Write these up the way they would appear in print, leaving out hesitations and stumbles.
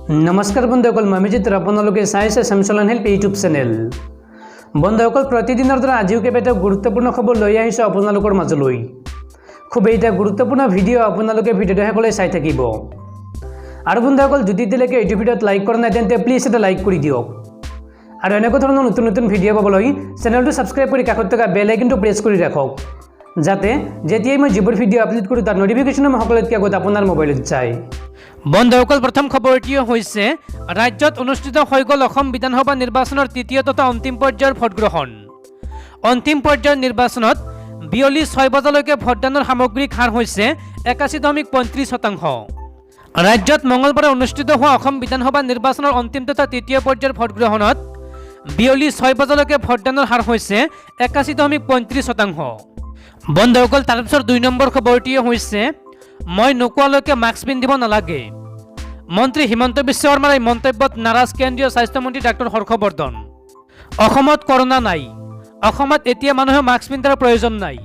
नमस्कार बंधुসকল मैं अभिजित आपलोके चाइছে এছামিছ সলন হেল্প ইউটিউব চেনেল। বন্ধুসকল प्रतिदिনৰ দৰে আজিও কেইবাটাও গুৰুত্বপূৰ্ণ খবৰ লৈ আহিছো আপোনালোকৰ মাজলৈ। খুব এটা গুৰুত্বপূৰ্ণ ভিডিঅ' আপোনালোকে ভিডিঅ'টো শেষলৈ চাই থাকিব। আৰু বন্ধুসকল যদি এতিয়ালৈকে এই ভিডিঅ'ত লাইক কৰা নাই তেন্তে প্লিজ এটা লাইক কৰি দিয়ক। আৰু এনেকুৱা ধৰণৰ নতুন নতুন ভিডিঅ' পাবলৈ চেনেলটো সাবস্ক্ৰাইব কৰি কাষত থকা বেল আইকনটো প্ৰেছ কৰি ৰাখক, যাতে যেতিয়াই মই যিবোৰ ভিডিঅ' আপলোড কৰোঁ তাৰ নটিফিকেশ্যন সকলোতকৈ আগত আপোনাৰ মোবাইলত যায়। বন্ধুসকল প্ৰথম খবৰটি হৈছে ৰাজ্যত অনুষ্ঠিত হৈ গ'ল অসম বিধানসভা নিৰ্বাচনৰ তৃতীয় তথা অন্তিম পৰ্যায়ৰ ভোটগ্ৰহণ। অন্তিম পৰ্যায়ৰ নিৰ্বাচনত বিয়লি 6 বজালৈকে ভোটদানৰ সামগ্ৰিক হাৰ হৈছে 81.35%। ৰাজ্যত মঙলবাৰে অনুষ্ঠিত হোৱা অসম বিধানসভা নিৰ্বাচনৰ অন্তিম তথা তৃতীয় পৰ্যায়ৰ ভোটগ্ৰহণত বিয়লি 6 বজালৈকে ভোটদানৰ হাৰ হৈছে 81.35%। বন্ধুসকল তাৰপিছত 2 নম্বৰ খবৰটি হৈছে মই নোকোৱালৈকে মাস্ক পিন্ধিব নালাগে। মন্ত্ৰী হিমন্ত বিশ্ব শৰ্মাৰ এই মন্তব্যত নাৰাজ কেন্দ্ৰীয় স্বাস্থ্যমন্ত্ৰী ডাক্তৰ হৰ্ষবৰ্ধন। অসমত কৰোনা নাই, অসমত এতিয়া মানুহে মাস্ক পিন্ধাৰ প্ৰয়োজন নাই,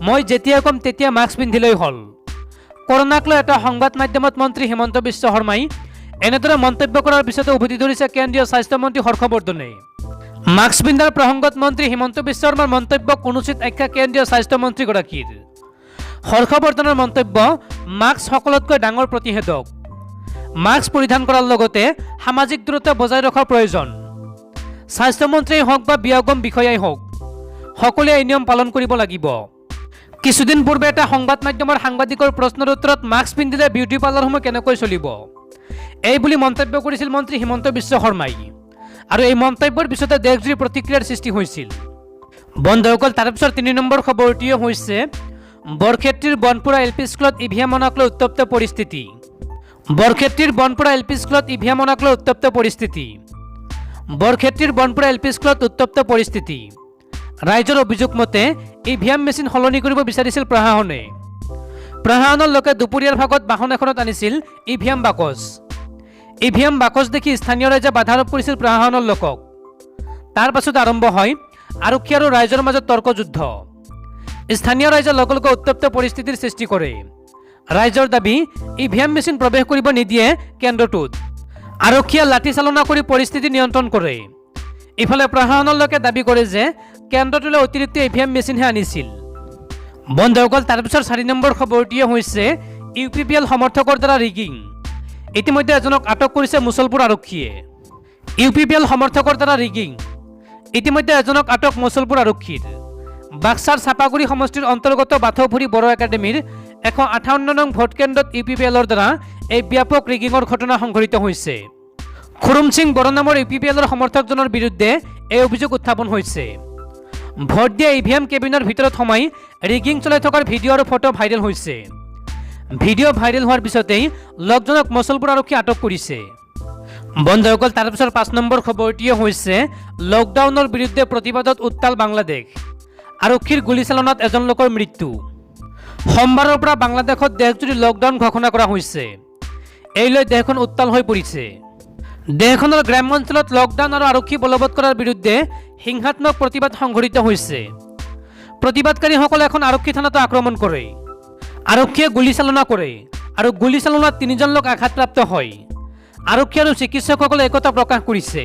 মই যেতিয়া কম তেতিয়া মাস্ক পিন্ধিলেই হ'ল। কৰোনাক লৈ এটা সংবাদ মাধ্যমত মন্ত্ৰী হিমন্ত বিশ্ব শৰ্মাই এনেদৰে মন্তব্য কৰাৰ পিছতে উভতি ধৰিছে কেন্দ্ৰীয় স্বাস্থ্যমন্ত্ৰী হৰ্ষবৰ্ধনে। মাস্ক পিন্ধাৰ প্ৰসংগত মন্ত্ৰী হিমন্ত বিশ্ব শৰ্মাৰ মন্তব্যক অনুচিত আখ্যা কেন্দ্ৰীয় স্বাস্থ্যমন্ত্ৰীগৰাকীৰ। হৰ্ষবৰ্ধনৰ মন্তব্য মাস্ক সকলোতকৈ ডাঙৰ প্ৰতিষেধক। মাস্ক পৰিধান কৰাৰ লগতে সামাজিক দূৰত্ব বজাই ৰখাৰ প্ৰয়োজন। স্বাস্থ্যমন্ত্ৰীয়ে হওক বা বিয়াগম বিষয়াই হওক সকলোৱে এই নিয়ম পালন কৰিব লাগিব। কিছুদিন পূৰ্বে এটা সংবাদ মাধ্যমৰ সাংবাদিকৰ প্ৰশ্নৰ উত্তৰত মাস্ক পিন্ধিলে বিউটি পাৰ্লাৰসমূহ কেনেকৈ চলিব এই বুলি মন্তব্য কৰিছিল মন্ত্ৰী হিমন্ত বিশ্ব শৰ্মাই। আৰু এই মন্তব্যৰ পিছতে দেশজুৰি প্ৰতিক্ৰিয়াৰ সৃষ্টি হৈছিল। বন্ধুসকল তাৰপিছত 3 নম্বৰ খবৰটি হৈছে বৰক্ষেত্ৰীৰ বনপুৰা এল পি স্কুলত ইভিএম অনাক লৈ উত্তপ্ত পৰিস্থিতি। বৰক্ষেত্ৰীৰ বনপুৰা এল পি স্কুলত ইভিএম অনাক লৈ উত্তপ্ত পৰিস্থিতি। বৰক্ষেত্ৰীৰ বনপুৰা এল পি স্কুলত উত্তপ্ত পৰিস্থিতি। ৰাইজৰ অভিযোগ মতে ইভিএম মেচিন সলনি কৰিব বিচাৰিছিল প্ৰশাসনে। প্ৰশাসনৰ লোকে দুপৰীয়াৰ ভাগত বাহন এখনত আনিছিল ইভিএম বাকচ। ইভিএম বাকচ দেখি স্থানীয় ৰাইজে বাধা আৰোপ কৰিছিল প্ৰশাসনৰ লোকক। তাৰ পাছত আৰম্ভ হয় আৰক্ষী আৰু ৰাইজৰ মাজত তৰ্কযুদ্ধ। স্থানীয় ৰাইজে লগে লগে উত্তপ্ত পৰিস্থিতিৰ সৃষ্টি কৰে। ৰাইজৰ দাবী ইভিএম মেচিন প্ৰৱেশ কৰিব নিদিয়ে কেন্দ্ৰটোত। আৰক্ষীয়ে লাঠি চালনা কৰি পৰিস্থিতি নিয়ন্ত্ৰণ কৰে। ইফালে প্ৰশাসনৰ লোকে দাবী কৰে যে কেন্দ্ৰটোলৈ অতিৰিক্ত ইভিএম মেচিনহে আনিছিল। বন্ধুসকল তাৰপিছত 4 নম্বৰ খবৰটি হৈছে ইউপিপিএল সমৰ্থকৰ দ্বাৰা ৰিগিং। ইতিমধ্যে এজনক আটক কৰিছে মুছলপুৰ আৰক্ষীয়ে। ইউপিপিএল সমৰ্থকৰ দ্বাৰা ৰিগিং, ইতিমধ্যে এজনক আটক মুছলপুৰ আৰক্ষীৰ। বাক্সাৰ চাপাগুৰি সমষ্টিৰ অন্তৰ্গত বাথৌপুৰী বড়ো একাডেমীৰ 158 নং ভোট কেন্দ্ৰত ইউপিপিএলৰ দ্বাৰা এই ব্যাপক ৰিগিঙৰ ঘটনা সংঘটিত হৈছে। খুৰুম সিং বড়ো নামৰ ইউপিপিএলৰ সমৰ্থকজনৰ বিৰুদ্ধে এই অভিযোগ উত্থাপন হৈছে। ভোট দিয়া ইভিএম কেবিনৰ ভিতৰত সোমাই ৰিগিং চলাই থকাৰ ভিডিঅ' আৰু ফটো ভাইৰেল হৈছে। ভিডিঅ' ভাইৰেল হোৱাৰ পিছতেই লগজনক মুছলপুৰ আৰক্ষীয়ে আটক কৰিছে। বন্ধুসকল তাৰপিছত 5 নম্বৰ খবৰটি হৈছে লকডাউনৰ বিৰুদ্ধে প্ৰতিবাদত উত্তাল বাংলাদেশ। আৰক্ষীৰ গুলীচালনাত এজন লোকৰ মৃত্যু। সোমবাৰৰ পৰা বাংলাদেশত দেশজুৰি লকডাউন ঘোষণা কৰা হৈছে। এই লৈ দেশখন উত্তাল হৈ পৰিছে। দেশখনৰ গ্ৰাম্য অঞ্চলত লকডাউন আৰু আৰক্ষী বলবৎ কৰাৰ বিৰুদ্ধে হিংসাত্মক প্ৰতিবাদ সংঘটিত হৈছে। প্ৰতিবাদকাৰীসকলে এখন আৰক্ষী থানাতো আক্ৰমণ কৰে। আৰক্ষীয়ে গুলীচালনা কৰে আৰু গুলীচালনাত 3জন লোক আঘাতপ্ৰাপ্ত হয়। আৰক্ষী আৰু চিকিৎসকসকলে একতা প্ৰকাশ কৰিছে।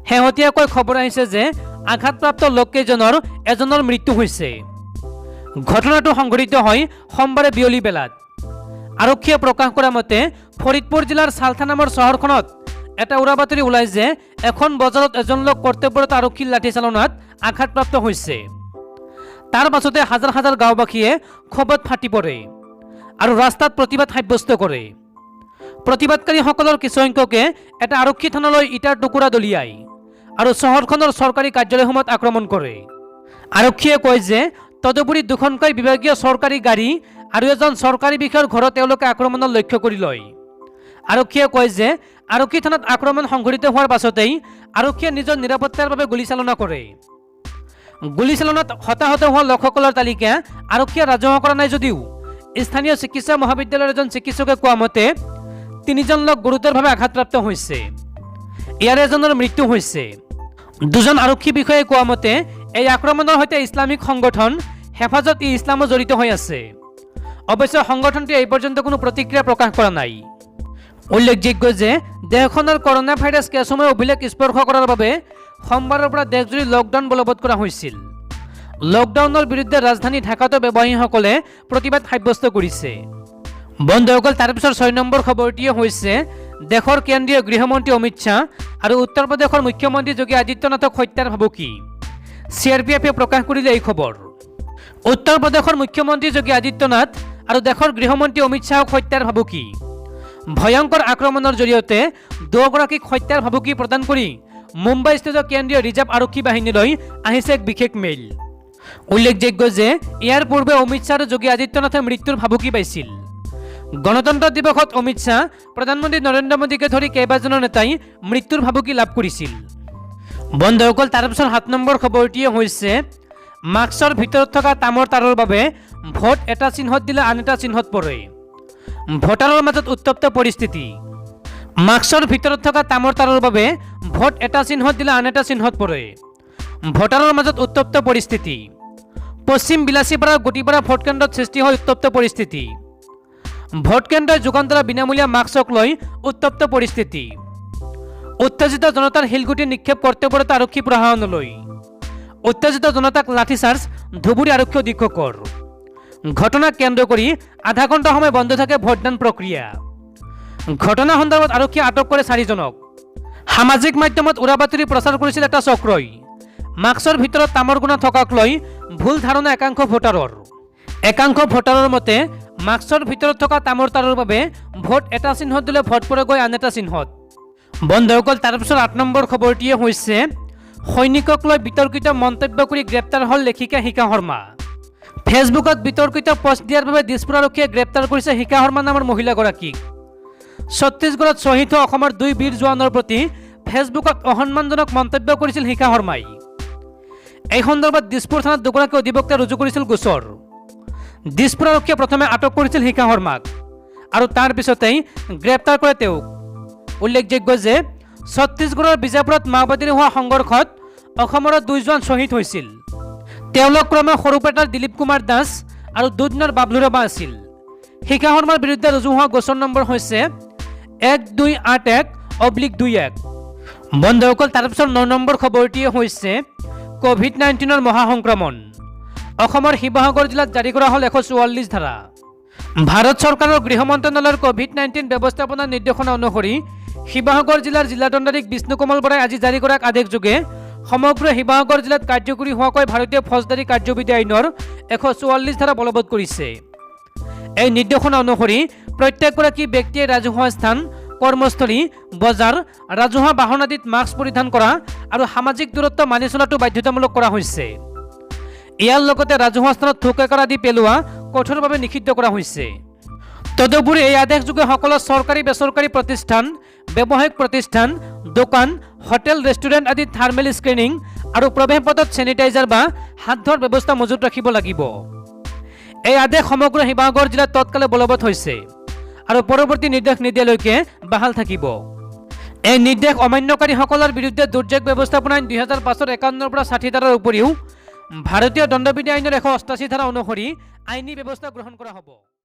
শেহতীয়াকৈ খবৰ আহিছে যে আঘাতপ্ৰাপ্ত লোককেইজনৰ এজনৰ মৃত্যু হৈছে। ঘটনাটো সংঘটিত হয় সোমবাৰে বিয়লি বেলাত। আৰক্ষীয়ে প্ৰকাশ কৰা মতে ফৰিদপুৰ জিলাৰ চালথা নামৰ চহৰখনত এটা উৰাবাতৰি ওলাই যে এখন বজাৰত এজন লোক কৰ্তব্যৰত আৰক্ষীৰ লাঠি চালনাত আঘাতপ্ৰাপ্ত হৈছে। তাৰ পাছতে হাজাৰ হাজাৰ গাঁওবাসীয়ে ক্ষোভত ফাটি পৰে আৰু ৰাস্তাত প্ৰতিবাদ সাব্যস্ত কৰে। প্ৰতিবাদকাৰীসকলৰ কিছুসংখ্যকে এটা আৰক্ষী থানালৈ ইটাৰ টুকুৰা দলিয়ায় আৰু চহৰখনৰ চৰকাৰী কাৰ্যালয়সমূহত আক্ৰমণ কৰে। আৰক্ষীয়ে কয় যে তদুপৰি দুখনকৈ বিভাগীয় চৰকাৰী গাড়ী আৰু এজন চৰকাৰী বিষয়াৰ ঘৰত তেওঁলোকে আক্ৰমণৰ লক্ষ্য কৰি লয়। আৰক্ষীয়ে কয় যে আৰক্ষী থানাত আক্ৰমণ সংঘটিত হোৱাৰ পাছতেই আৰক্ষীয়ে নিজৰ নিৰাপত্তাৰ বাবে গুলীচালনা কৰে। গুলীচালনাত হতাহত হোৱা লোকসকলৰ তালিকা আৰক্ষীয়ে ৰাজহুৱা কৰা নাই যদিও স্থানীয় চিকিৎসা মহাবিদ্যালয়ৰ এজন চিকিৎসকে কোৱা মতে 3জন লোক গুৰুতৰভাৱে আঘাতপ্ৰাপ্ত হৈছে। ইয়াৰে এজনৰ মৃত্যু হৈছে। 2জন আৰক্ষী বিষয়াই কোৱা মতে এই আক্ৰমণৰ সৈতে ইছলামিক সংগঠন হেফাজত ই ইছলামো জড়িত হৈ আছে। অৱশ্যে সংগঠনটোৱে এই পৰ্যন্ত কোনো প্ৰতিক্ৰিয়া প্ৰকাশ কৰা নাই। উল্লেখযোগ্য যে দেশখনৰ কৰোণা ভাইৰাছ কেছসমূহে অভিলেখ স্পৰ্শ কৰাৰ বাবে সোমবাৰৰ পৰা দেশজুৰি লকডাউন বলবৎ কৰা হৈছিল। লকডাউনৰ বিৰুদ্ধে ৰাজধানী ঢাকাতো ব্যৱসায়ীসকলে প্ৰতিবাদ সাব্যস্ত কৰিছে। বন্ধুসকল, তাৰ পিছৰ 6 নম্বৰ খবৰটিয়ে হৈছে দেশৰ কেন্দ্ৰীয় গৃহমন্ত্ৰী অমিত শ্বাহ আৰু উত্তৰ প্ৰদেশৰ মুখ্যমন্ত্ৰী যোগী আদিত্যনাথক হত্যাৰ ভাবুকি। CRPFে প্ৰকাশ কৰিলে এই খবৰ। উত্তৰ প্ৰদেশৰ মুখ্যমন্ত্ৰী যোগী আদিত্যনাথ আৰু দেশৰ গৃহমন্ত্ৰী অমিত শ্বাহক হত্যাৰ ভাবুকি। ভয়ংকৰ আক্ৰমণৰ জৰিয়তে দুগৰাকীক হত্যাৰ ভাবুকি প্ৰদান কৰি মুম্বাইস্থিত কেন্দ্ৰীয় ৰিজাৰ্ভ আৰক্ষী বাহিনীলৈ আহিছে এক বিশেষ মেইল। উল্লেখযোগ্য যে ইয়াৰ পূৰ্বে অমিত শ্বাহ আৰু যোগী আদিত্যনাথে মৃত্যুৰ ভাবুকি পাইছিল। গণতন্ত্ৰ দিৱসত অমিত শ্বাহ, প্ৰধানমন্ত্ৰী নৰেন্দ্ৰ মোদীকে ধৰি কেইবাজনো নেতাই মৃত্যুৰ ভাবুকি লাভ কৰিছিল। বন্ধুসকল, তাৰ পিছৰ 7 নম্বৰ খবৰটিয়ে হৈছে মাস্কৰ ভিতৰত থকা তামৰ তাঁৰৰ বাবে ভোট এটা চিহ্নত দিলে আন এটা চিহ্নত পৰে। ভোটাৰৰ মাজত উত্তপ্ত পৰিস্থিতি। মাস্কৰ ভিতৰত থকা তামৰ তাঁৰৰ বাবে ভোট এটা চিহ্নত দিলে আন এটা চিহ্নত পৰে। ভোটাৰৰ মাজত উত্তপ্ত পৰিস্থিতি। পশ্চিম বিলাসীপাৰাৰ গুটিপাৰা ভোটকেন্দ্ৰত সৃষ্টি হয় উত্তপ্ত পৰিস্থিতি। ভোটকেন্দ্ৰই যোগান ধৰা বিনামূলীয়া মাস্কক লৈ উত্তপ্ত পৰিস্থিতি। উত্তেজিত জনতাৰ শিলগুটি নিক্ষেপ কৰ্তব্যৰত আৰক্ষী প্ৰশাসনলৈ। উত্তেজিত জনতাক লাঠিচাৰ্জ ধুবুৰী আৰক্ষী অধীক্ষকৰ। ঘটনাক কেন্দ্ৰ কৰি আধা ঘণ্টা সময় বন্ধ থাকে ভোটদান প্ৰক্ৰিয়া। ঘটনা সন্দৰ্ভত আৰক্ষীয়ে আটক কৰে 4 জনক। সামাজিক মাধ্যমত উৰা বাতৰি প্ৰচাৰ কৰিছিল এটা চক্ৰই। মাস্কৰ ভিতৰত তামৰ গুণা থকাক লৈ ভুল ধাৰণা একাংশ ভোটাৰৰ। একাংশ ভোটাৰৰ মতে মাস্কৰ ভিতৰত থকা তামৰ তাঁৰৰ বাবে ভোট এটা চিহ্নত দিলে ভোট পৰেগৈ আন এটা চিহ্নত। বন্ধুসকল, তাৰ পিছত 8 নম্বৰ খবৰটিয়ে হৈছে সৈনিকক লৈ বিতৰ্কিত মন্তব্য কৰি গ্ৰেপ্তাৰ হ'ল লেখিকা শিখা শৰ্মা। ফেচবুকত বিতৰ্কিত পোষ্ট দিয়াৰ বাবে দিছপুৰ আৰক্ষীয়ে গ্ৰেপ্তাৰ কৰিছে শিখা শৰ্মা নামৰ মহিলাগৰাকীক। ছত্তীশগড়ত শ্বহীদ হোৱা অসমৰ 2 বীৰ জোৱানৰ প্ৰতি ফেচবুকত অসন্মানজনক মন্তব্য কৰিছিল শিখা শৰ্মাই। এই সন্দৰ্ভত দিছপুৰ থানাত 2গৰাকী অধিবক্তাই ৰুজু কৰিছিল গোচৰ। দিছপুৰ আৰক্ষীয়ে প্ৰথমে আটক কৰিছিল শিখা শৰ্মাক আৰু তাৰ পিছতেই গ্ৰেপ্তাৰ কৰে তেওঁক। উল্লেখযোগ্য যে ছত্তীশগড়ৰ বিজাপুৰত মাওবাদীৰ হোৱা সংঘৰ্ষত অসমৰ 2 জোৱান শ্বহীদ হৈছিল। তেওঁলোক ক্ৰমে সৰুপেটাৰ দিলীপ কুমাৰ দাস আৰু দুধনৰ বাবলু ৰবা আছিল। শিখা শৰ্মাৰ বিৰুদ্ধে ৰুজু হোৱা গোচৰ নম্বৰ হৈছে 1281/21। বন্ধুসকল, তাৰ পিছত 9 নম্বৰ খবৰটিয়ে হৈছে COVID-19ৰ মহাসংক্ৰমণ। অসমৰ শিৱসাগৰ জিলাত জাৰি কৰা হ'ল 144 ধাৰা। ভাৰত চৰকাৰৰ গৃহ মন্ত্ৰালয়ৰ COVID-19 ব্যৱস্থাপনা নিৰ্দেশনা অনুসৰি শিৱসাগৰ জিলাৰ জিলাদণ্ডাধীশ বিষ্ণু কমল বৰাই আজি জাৰি কৰা এক আদেশযোগে সমগ্ৰ শিৱসাগৰ জিলাত কাৰ্যকৰী হোৱাকৈ ভাৰতীয় ফৌজদাৰী কাৰ্যবিধি আইনৰ 144 ধাৰা বলবৎ কৰিছে। এই নিৰ্দেশনা অনুসৰি প্ৰত্যেকগৰাকী ব্যক্তিয়ে ৰাজহুৱা স্থান, কৰ্মস্থলী, বজাৰ, ৰাজহুৱা বাহন আদিত মাস্ক পৰিধান কৰা আৰু সামাজিক দূৰত্ব মানি চলাটো বাধ্যতামূলক কৰা হৈছে। ইয়াৰ লগতে ৰাজহুৱা স্থানত থুকেকাৰ আদি পেলোৱা কঠোৰভাৱে নিষিদ্ধ কৰা হৈছে। তদুপৰি এই আদেশযোগে সকলো চৰকাৰী বেচৰকাৰী প্ৰতিষ্ঠান, ব্যৱসায়িক প্ৰতিষ্ঠান, দোকান, হোটেল, ৰেষ্টুৰেণ্ট আদিত থাৰ্মেল স্ক্ৰিনিং আৰু প্ৰৱেশ পথত চেনিটাইজাৰ বা হাত ধোৱাৰ ব্যৱস্থা মজুত ৰাখিব লাগিব। এই আদেশ সমগ্ৰ শিৱসাগৰ জিলাত তৎকালে বলবৎ হৈছে আৰু পৰৱৰ্তী নিৰ্দেশ নিদিয়ালৈকে বাহাল থাকিব। এই নিৰ্দেশ অমান্যকাৰীসকলৰ বিৰুদ্ধে দুৰ্যোগ ব্যৱস্থাপনা আইন 2005-51 পৰা 60 ধাৰাৰ উপৰিও ভাৰতীয় দণ্ডবিধি আইনৰ 188 ধাৰা অনুসৰি আইনী ব্যৱস্থা গ্ৰহণ কৰা হ'ব।